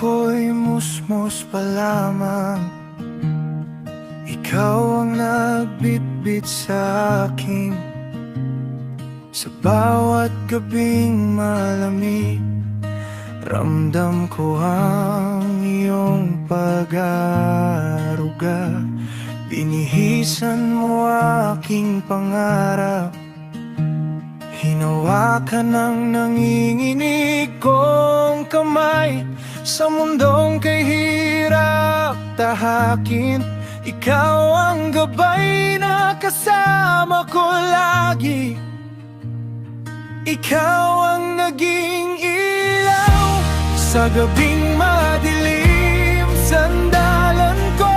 ako'y musmos pa lamang, ikaw ang nagbitbit sa akin. Sa bawat gabing malamig, ramdam ko ang iyong pag-aaruga. Binihisan mo aking pangarap, hinawakan ang nanginginig kong kamay. Sa mundong kay hirap tahakin, ikaw ang gabay na kasama ko lagi. Ikaw ang naging ilaw sa gabing madilim. Sandalan ko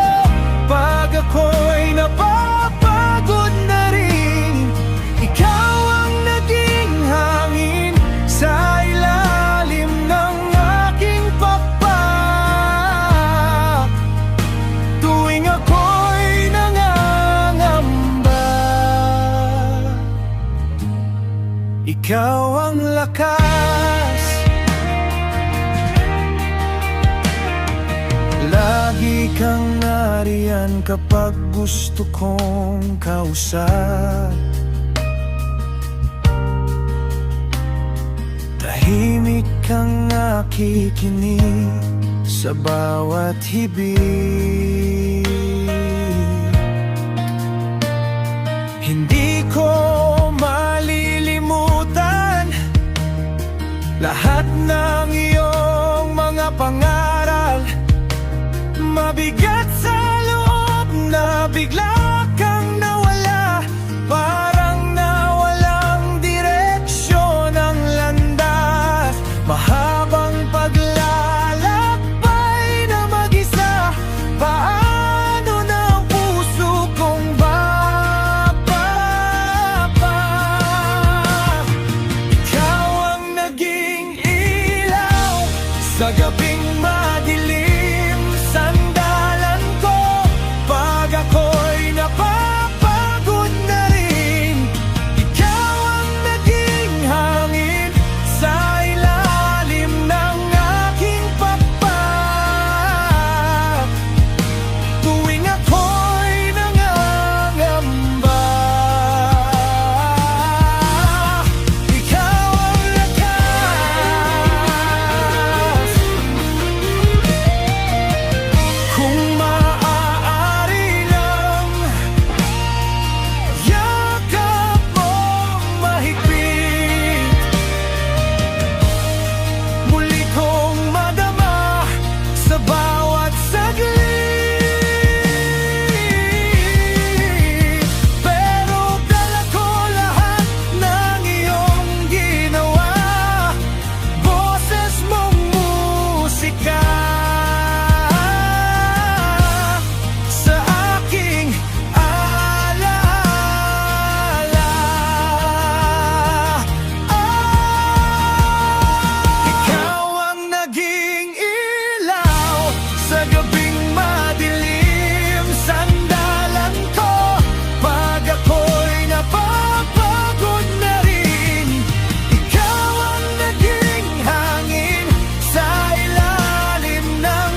pag ako'y napapagod na rin. Ikaw ang naging hangin sa ilalim ng aking pakpak. Tuwing ako'y nangangamba, ikaw ang lakas. Lagi kang nariyan kapag gusto kong kausap. Tahimik kang nakikinig sa bawat hibig. Hindi ko malilimutan lahat ng iyong mga pangaral. Mabigat sa loob na bigla kang nawala, parang nawalang direksyon ang landas. Mahabang paglalakbay na mag-isa, paano na ang puso kong bababa? Ikaw ang naging ilaw sa gabing madilim. Sandalan ko pag ako'y napapagod na rin. Ikaw ang naging hangin sa ilalim ng aking pakpak. Tuwing ako'y nangangamba, ikaw ang lakas. Kung maaari lang, yakap mong mahigpit. Muli kong madama sa bawat saglit. Pero dala ko lahat ng iyong ginawa, boses mong musika sa aking alaala. Ikaw ang naging ilaw sa gabing madilim. Sandalan ko pag ako'y napapagod na rin. Ikaw ang naging hangin sa ilalim ng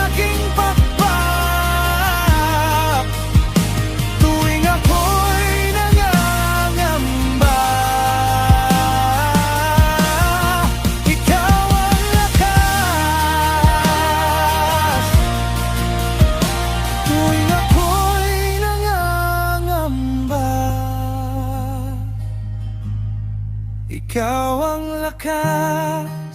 aking pakpak. Tuwing ako'y nangangamba, ikaw ang lakas. Tuwing ako'y nangangamba, ikaw ang lakas.